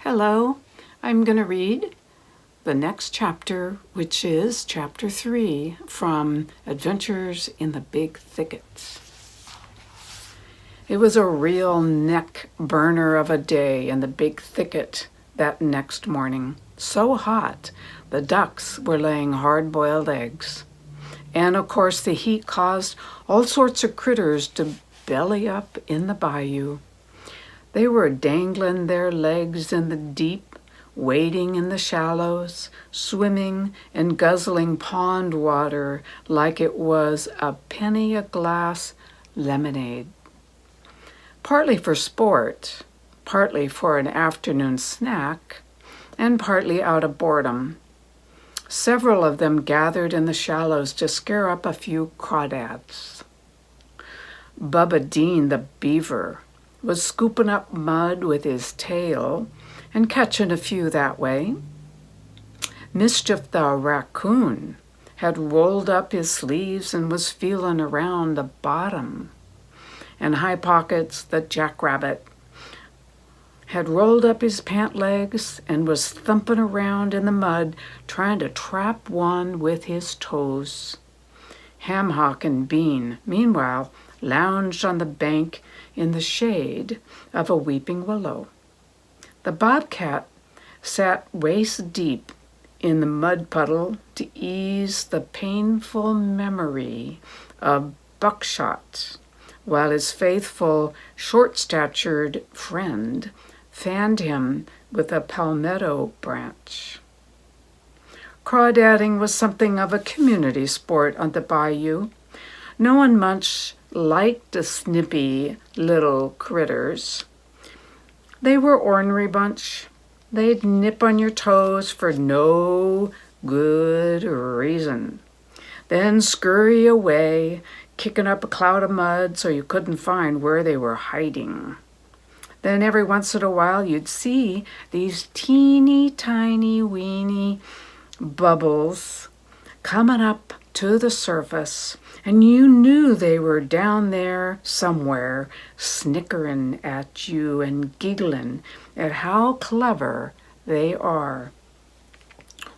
Hello, I'm going to read the next chapter, which is chapter 3 from Adventures in the Big Thicket. It was a real neck burner of a day in the Big Thicket that next morning. So hot, the ducks were laying hard-boiled eggs. And of course the heat caused all sorts of critters to belly up in the bayou. They were dangling their legs in the deep, wading in the shallows, swimming and guzzling pond water like it was a penny a glass lemonade. Partly for sport, partly for an afternoon snack, and partly out of boredom. Several of them gathered in the shallows to scare up a few crawdads. Bubba Dean the beaver was scooping up mud with his tail and catching a few that way. Mischief the raccoon had rolled up his sleeves and was feeling around the bottom. And High Pockets the jackrabbit had rolled up his pant legs and was thumping around in the mud trying to trap one with his toes. Ham Hock and Bean, meanwhile, lounged on the bank in the shade of a weeping willow. The bobcat sat waist deep in the mud puddle to ease the painful memory of buckshot, while his faithful, short-statured friend fanned him with a palmetto branch. Crawdadding was something of a community sport on the bayou. No one much liked the snippy little critters. They were ornery bunch. They'd nip on your toes for no good reason, then scurry away, kicking up a cloud of mud so you couldn't find where they were hiding. Then every once in a while you'd see these teeny tiny weeny bubbles coming up to the surface, and you knew they were down there somewhere, snickering at you and giggling at how clever they are.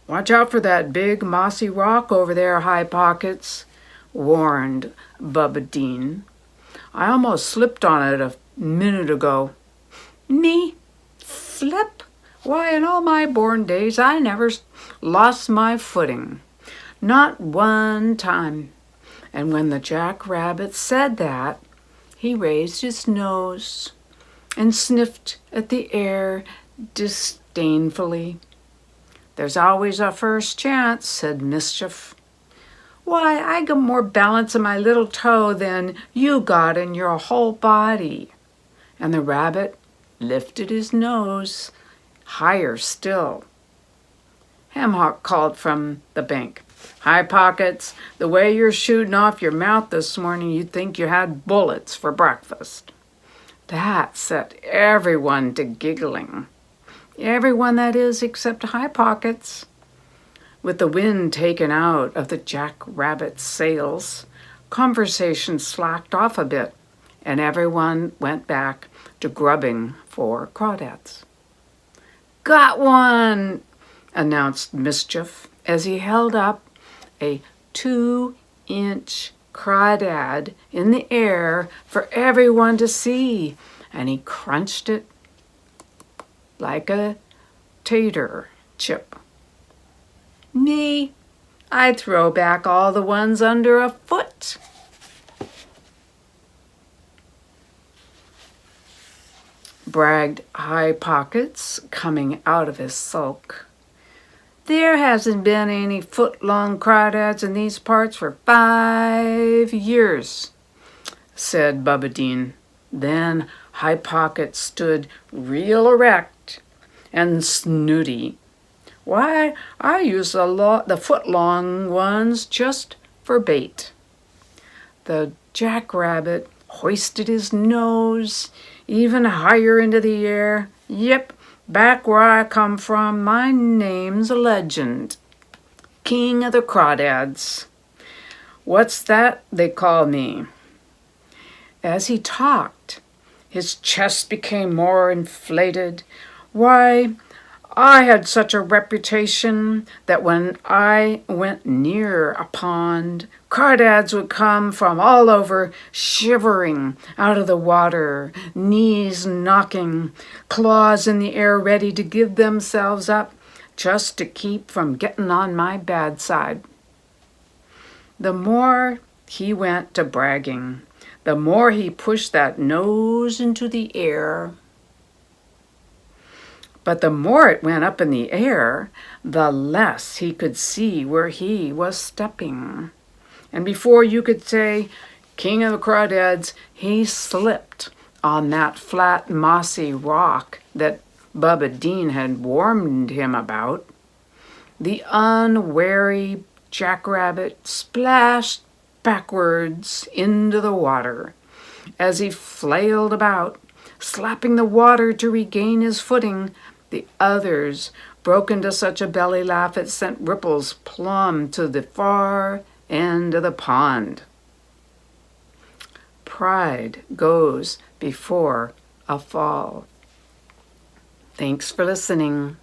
"Watch out for that big mossy rock over there, High Pockets," warned Bubba Dean. "I almost slipped on it a minute ago." "Me? Slip? Why, in all my born days, I never lost my footing. Not one time." And when the jackrabbit said that, he raised his nose and sniffed at the air disdainfully. "There's always a first chance," said Mischief. "Why, I got more balance in my little toe than you got in your whole body." And the rabbit lifted his nose higher still. Ham Hock called from the bank, "High Pockets, the way you're shooting off your mouth this morning, you'd think you had bullets for breakfast." That set everyone to giggling. Everyone, that is, except High Pockets. With the wind taken out of the jackrabbit's sails, conversation slacked off a bit, and everyone went back to grubbing for crawdads. "Got one!" announced Mischief as he held up a 2-inch crawdad in the air for everyone to see, and he crunched it like a tater chip. "Me, I'd throw back all the ones under a foot." Bragged High Pockets, coming out of his sulk. "There hasn't been any foot-long crawdads in these parts for 5 years, said Bubba Dean. Then High Pockets stood real erect and snooty. "Why, I use the foot-long ones just for bait." The jackrabbit hoisted his nose even higher into the air. "Yep, back where I come from, my name's a legend. King of the Crawdads. What's that they call me?" As he talked, his chest became more inflated, Why, I had such a reputation that when I went near a pond, crawdads would come from all over, shivering out of the water, knees knocking, claws in the air ready to give themselves up just to keep from getting on my bad side. The more he went to bragging, the more he pushed that nose into the air. But the more it went up in the air, the less he could see where he was stepping. And before you could say, King of the Crawdads, he slipped on that flat, mossy rock that Bubba Dean had warned him about. The unwary jackrabbit splashed backwards into the water as he flailed about, slapping the water to regain his footing. The others broke into such a belly laugh it sent ripples plumb to the far end of the pond. Pride goes before a fall. Thanks for listening.